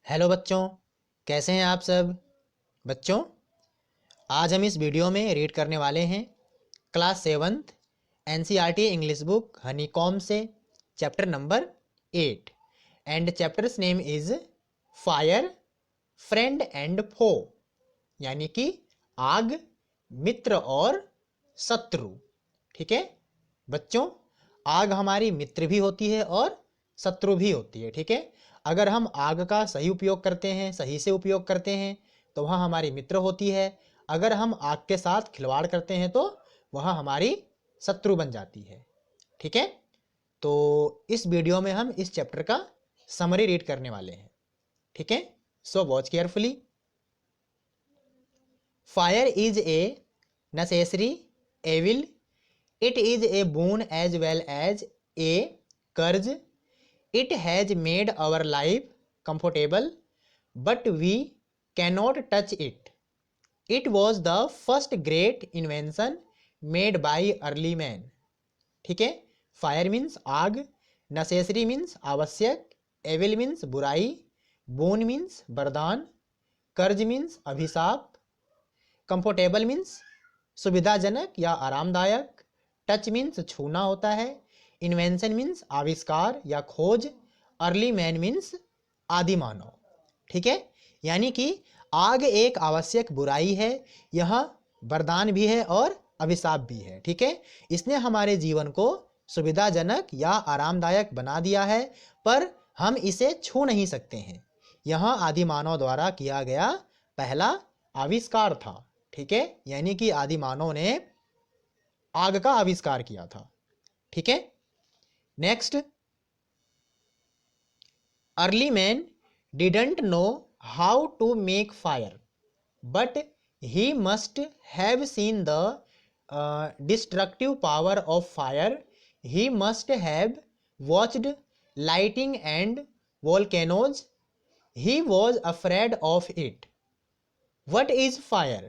Hello बच्चों, कैसे हैं आप सब। बच्चों, आज हम इस वीडियो में रीड करने वाले हैं class 7th NCERT English book Honeycomb से chapter number 8 and chapter's name is fire friend and foe, यानी कि आग, मित्र और शत्रु। ठीक है बच्चों, आग हमारी मित्र भी होती है और शत्रु भी होती है। ठीक है, अगर हम आग का सही उपयोग करते हैं, सही से उपयोग करते हैं तो वह हमारी मित्र होती है। अगर हम आग के साथ खिलवाड़ करते हैं तो वह हमारी शत्रु बन जाती है। ठीक है, तो इस वीडियो में हम इस चैप्टर का समरी रीड करने वाले हैं। ठीक है, so watch carefully. Fire is a necessary evil, it is a boon as well as a curse. It has made our life comfortable, but we cannot touch it. It was the first great invention made by early man. ठीक है, fire means आग, necessary means आवश्यक, evil means बुराई, bone means वरदान, कर्ज means अभिशाप, comfortable means सुविधाजनक या आरामदायक, टच मीन्स छूना होता है, इन्वेंशन मीन्स आविष्कार या खोज, अर्ली मैन मीन्स आदि मानव। ठीक है, यानी कि आग एक आवश्यक बुराई है, यह वरदान भी है और अभिशाप भी है। ठीक है, इसने हमारे जीवन को सुविधाजनक या आरामदायक बना दिया है, पर हम इसे छू नहीं सकते हैं। यह आदि मानव द्वारा किया गया पहला आविष्कार था। ठीक है, यानी कि आदि मानव ने आग का आविष्कार किया था। ठीक है, next, early man didn't know how to make fire, but he must have seen the destructive power of fire. He must have watched lighting and volcanoes. He was afraid of it. What is fire?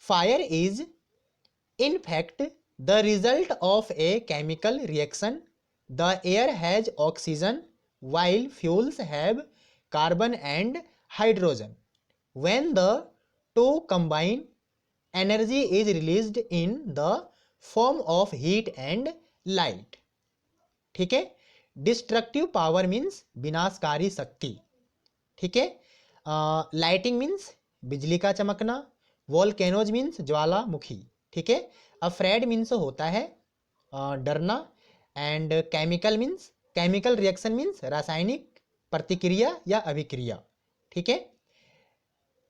Fire is in fact the result of a chemical reaction. The air has oxygen while fuels have carbon and hydrogen. When the two combine, energy is released in the form of heat and light. ठीक है, destructive power means विनाशकारी शक्ति। ठीक है, lighting means बिजली का चमकना, volcanoes means ज्वालामुखी। ठीक है, अफ्रेड मीन्स होता है डरना, and chemical means chemical reaction means रासायनिक प्रतिक्रिया या अभिक्रिया। ठीक है,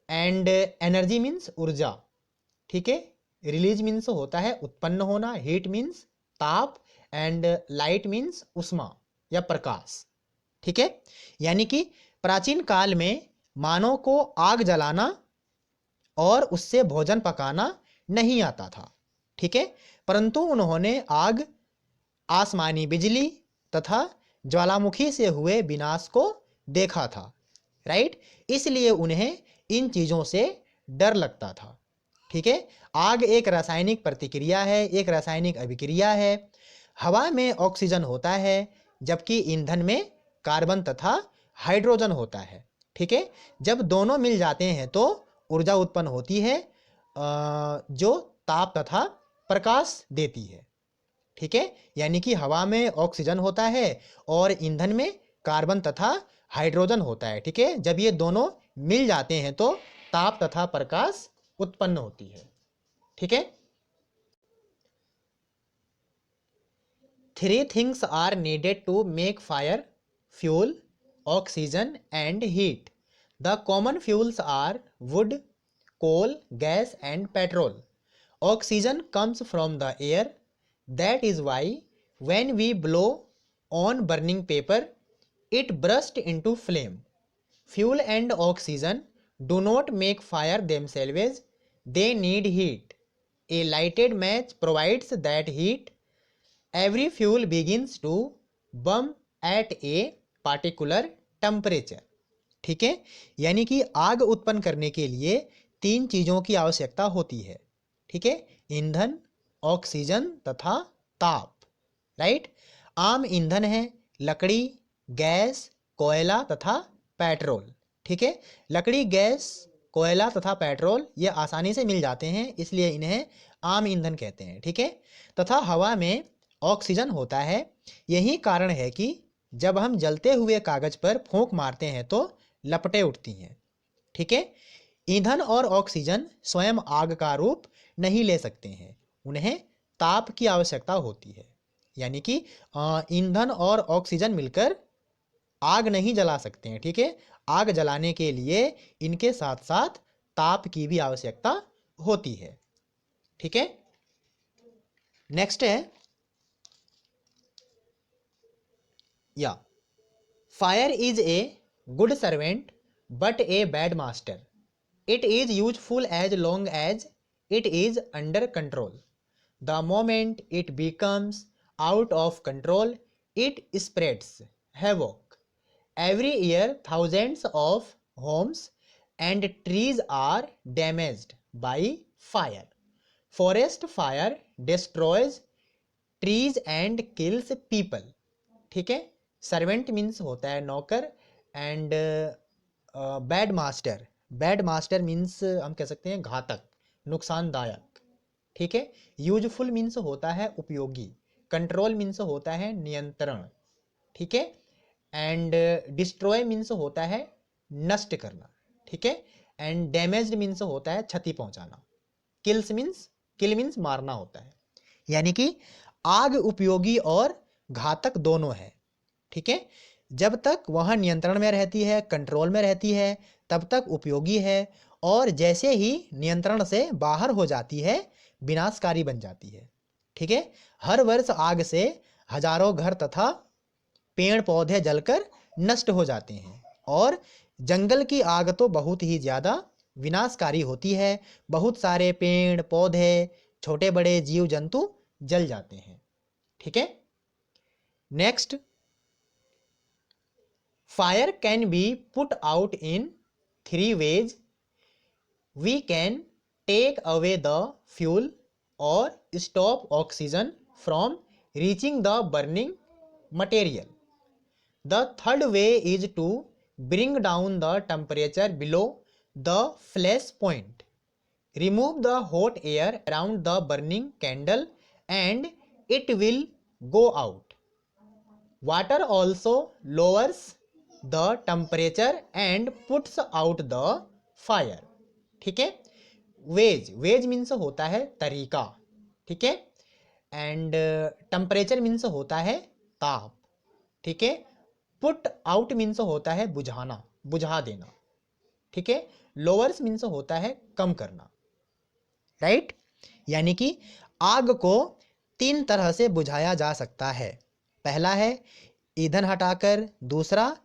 एंड एनर्जी मीन्स ऊर्जा। ठीक है, रिलीज मीन्स होता है उत्पन्न होना, हीट मीन्स ताप, एंड लाइट मीन्स उष्मा या प्रकाश। ठीक है, यानी कि प्राचीन काल में मानव को आग जलाना और उससे भोजन पकाना नहीं आता था। ठीक है, परंतु उन्होंने आग, आसमानी बिजली तथा ज्वालामुखी से हुए विनाश को देखा था। राइट, इसलिए उन्हें इन चीज़ों से डर लगता था। ठीक है, आग एक रासायनिक प्रतिक्रिया है, एक रासायनिक अभिक्रिया है। हवा में ऑक्सीजन होता है जबकि ईंधन में कार्बन तथा हाइड्रोजन होता है। ठीक है, जब दोनों मिल जाते हैं तो ऊर्जा उत्पन्न होती है जो ताप तथा प्रकाश देती है। ठीक है, यानी कि हवा में ऑक्सीजन होता है और ईंधन में कार्बन तथा हाइड्रोजन होता है। ठीक है, जब ये दोनों मिल जाते हैं तो ताप तथा प्रकाश उत्पन्न होती है। ठीक है, 3 things are needed to make fire: fuel, oxygen and heat. The common fuels are wood, coal, gas and petrol. Oxygen comes from the air. That is why when we blow on burning paper, it bursts into flame. Fuel and oxygen do not make fire themselves. They need heat. A lighted match provides that heat. Every fuel begins to burn at a particular temperature. ठीक है, यानी कि आग उत्पन्न करने के लिए 3 चीज़ों की आवश्यकता होती है। ठीक है, ईंधन, ऑक्सीजन तथा ताप। राइट, आम ईंधन है लकड़ी, गैस, कोयला तथा पेट्रोल। ठीक है। लकड़ी, गैस, कोयला तथा पेट्रोल ये आसानी से मिल जाते हैं, इसलिए इन्हें आम ईंधन कहते हैं। ठीक है। तथा हवा में ऑक्सीजन होता है। यही कारण है कि जब हम जलते हुए कागज पर फूंक मारते हैं तो लपटें उठती हैं। ठीक है। ईंधन और ऑक्सीजन स्वयं आग का रूप नहीं ले सकते हैं, उन्हें ताप की आवश्यकता होती है। यानी कि ईंधन और ऑक्सीजन मिलकर आग नहीं जला सकते हैं। ठीक है। आग जलाने के लिए इनके साथ साथ ताप की भी आवश्यकता होती है। ठीक है। नेक्स्ट है या fire is a good servant but a bad master. It is useful as long as it is under control. The moment it becomes out of control, it spreads havoc. Every year, thousands of homes and trees are damaged by fire. Forest fire destroys trees and kills people. ठीक है। Servant means होता है नौकर, and bad master, bad master means हम कह सकते हैं घातक, नुकसानदायक। ठीक है। यूजफुल मीन्स होता है उपयोगी, कंट्रोल मीन्स होता है नियंत्रण। ठीक है। एंड डिस्ट्रॉय मीन्स होता है नष्ट करना। ठीक है। एंड डैमेज्ड मीन्स होता है क्षति पहुंचाना। किल मीन्स मारना होता है। यानी कि आग उपयोगी और घातक दोनों है। ठीक है। जब तक वह नियंत्रण में रहती है, कंट्रोल में रहती है, तब तक उपयोगी है, और जैसे ही नियंत्रण से बाहर हो जाती है विनाशकारी बन जाती है। ठीक है। हर वर्ष आग से हजारों घर तथा पेड़ पौधे जलकर नष्ट हो जाते हैं, और जंगल की आग तो बहुत ही ज़्यादा विनाशकारी होती है। बहुत सारे पेड़ पौधे, छोटे बड़े जीव जंतु जल जाते हैं। ठीक है। Next, fire can be put out in 3 ways. We can take away the fuel or stop oxygen from reaching the burning material. The third way is to bring down the temperature below the flash point. Remove the hot air around the burning candle and it will go out. Water also lowers the temperature and puts out the fire. ठीक है। Veg means होता है तरीका। ठीक है। And temperature means होता है ताप। ठीक है। पुट आउट मीन्स होता है बुझाना, बुझा देना। ठीक है। लोअर्स मीन्स होता है कम करना। राइट। यानी कि आग को 3 तरह से बुझाया जा सकता है। पहला है ईंधन हटाकर, दूसरा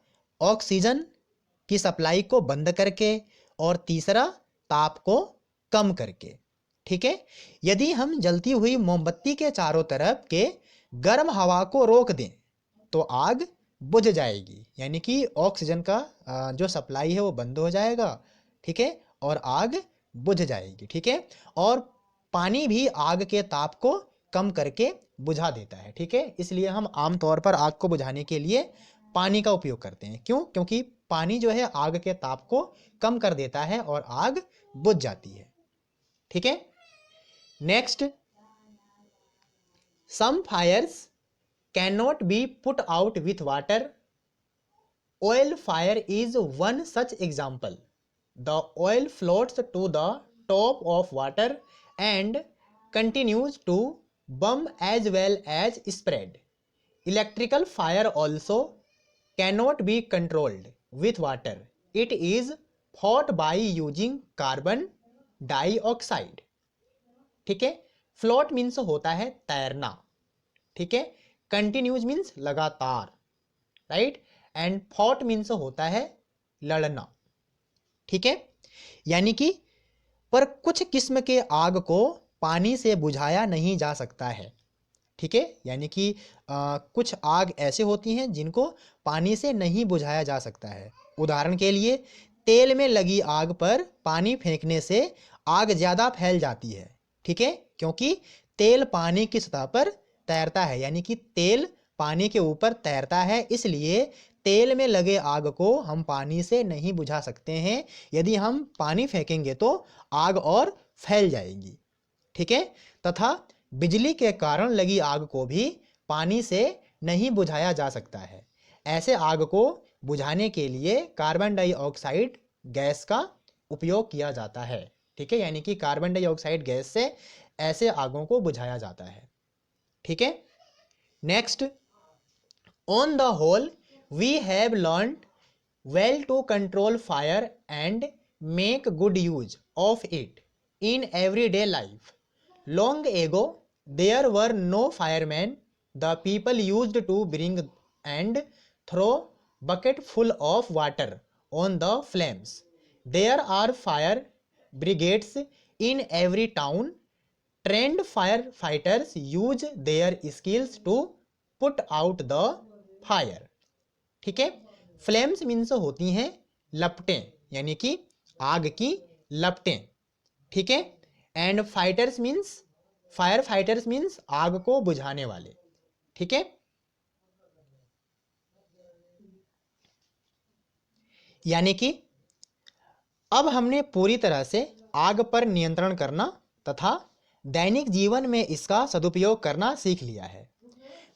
ऑक्सीजन की सप्लाई को बंद करके, और तीसरा ताप को कम करके। ठीक है। यदि हम जलती हुई मोमबत्ती के चारों तरफ के गर्म हवा को रोक दें तो आग बुझ जाएगी। यानी कि ऑक्सीजन का जो सप्लाई है वो बंद हो जाएगा। ठीक है। और आग बुझ जाएगी। ठीक है। और पानी भी आग के ताप को कम करके बुझा देता है। ठीक है। इसलिए हम आमतौर पर आग को बुझाने के लिए पानी का उपयोग करते हैं। क्यों? क्योंकि पानी जो है आग के ताप को कम कर देता है और आग बुझ जाती है। ठीक है। Next, some fires can not be put out with water. Oil fire is one such example. The oil floats to the top of water and continues to burn as well as spread. Electrical fire also cannot be controlled with water. It is fought by using carbon dioxide. ठीक है। Float means होता है तैरना। ठीक है। Continues means लगातार। Right. And fought means होता है लड़ना। ठीक है। यानी कि पर कुछ किस्म के आग को पानी से बुझाया नहीं जा सकता है। ठीक है। यानी कि कुछ आग ऐसे होती हैं जिनको पानी से नहीं बुझाया जा सकता है। उदाहरण के लिए तेल में लगी आग पर पानी फेंकने से आग ज़्यादा फैल जाती है। ठीक है। क्योंकि तेल पानी की सतह पर तैरता है, यानी कि तेल पानी के ऊपर तैरता है, इसलिए तेल में लगे आग को हम पानी से नहीं बुझा सकते हैं। यदि हम पानी फेंकेंगे तो आग और फैल जाएगी, ठीक है। तथा बिजली के कारण लगी आग को भी पानी से नहीं बुझाया जा सकता है। ऐसे आग को बुझाने के लिए कार्बन डाइऑक्साइड गैस का उपयोग किया जाता है, ठीक है। यानी कि कार्बन डाइऑक्साइड गैस से ऐसे आगों को बुझाया जाता है, ठीक है। Next, on the whole we have learned well to control fire and make good use of it in everyday life. Long ago, there were no firemen. The people used to bring and throw bucket full of water on the flames. There are fire brigades in every town. Trained firefighters use their skills to put out the fire. ठीक है। Flames means होती हैं लपटें, यानी कि आग की लपटें, ठीक है। And fighters means, fire fighters means आग को बुझाने वाले, ठीक है। यानी कि अब हमने पूरी तरह से आग पर नियंत्रण करना तथा दैनिक जीवन में इसका सदुपयोग करना सीख लिया है।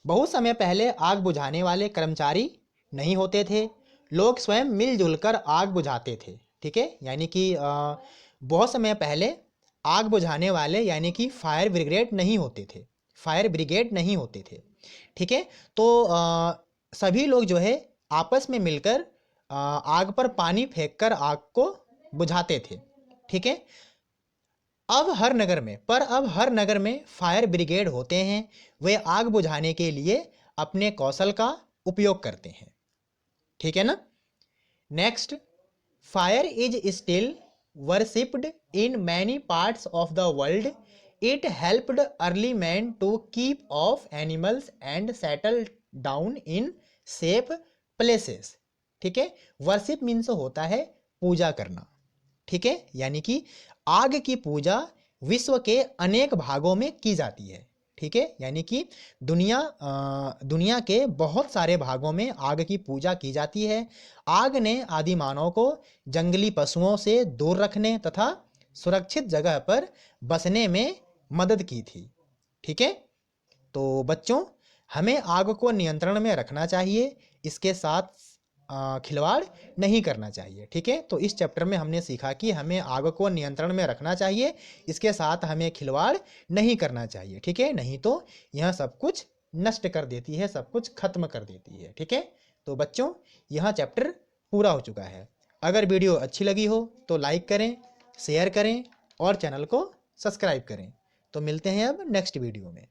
बहुत समय पहले आग बुझाने वाले कर्मचारी नहीं होते थे, लोग स्वयं मिलजुल कर आग बुझाते थे, ठीक है। यानी कि बहुत समय पहले आग बुझाने वाले यानी कि फायर ब्रिगेड नहीं होते थे, फायर ब्रिगेड नहीं होते थे, ठीक है। तो सभी लोग जो है आपस में मिलकर आग पर पानी फेंककर आग को बुझाते थे, ठीक है। अब हर नगर में फायर ब्रिगेड होते हैं। वे आग बुझाने के लिए अपने कौशल का उपयोग करते हैं, ठीक है ना। Next, fire is still worshipped in many parts of the world. It helped early man to keep off animals and settle down in safe places, ठीक है। वर्शिप मीन्स होता है पूजा करना, ठीक है। यानी कि आग की पूजा विश्व के अनेक भागों में की जाती है, ठीक है। यानी कि दुनिया के बहुत सारे भागों में आग की पूजा की जाती है। आग ने आदि मानव को जंगली पशुओं से दूर रखने तथा सुरक्षित जगह पर बसने में मदद की थी, ठीक है। तो बच्चों, हमें आग को नियंत्रण में रखना चाहिए, इसके साथ खिलवाड़ नहीं करना चाहिए, ठीक है। तो इस चैप्टर में हमने सीखा कि हमें आग को नियंत्रण में रखना चाहिए, इसके साथ हमें खिलवाड़ नहीं करना चाहिए, ठीक है। नहीं तो यह सब कुछ नष्ट कर देती है, सब कुछ खत्म कर देती है, ठीक है। तो बच्चों, यह चैप्टर पूरा हो चुका है। अगर वीडियो अच्छी लगी हो तो लाइक करें, शेयर करें और चैनल को सब्सक्राइब करें। तो मिलते हैं अब नेक्स्ट वीडियो में।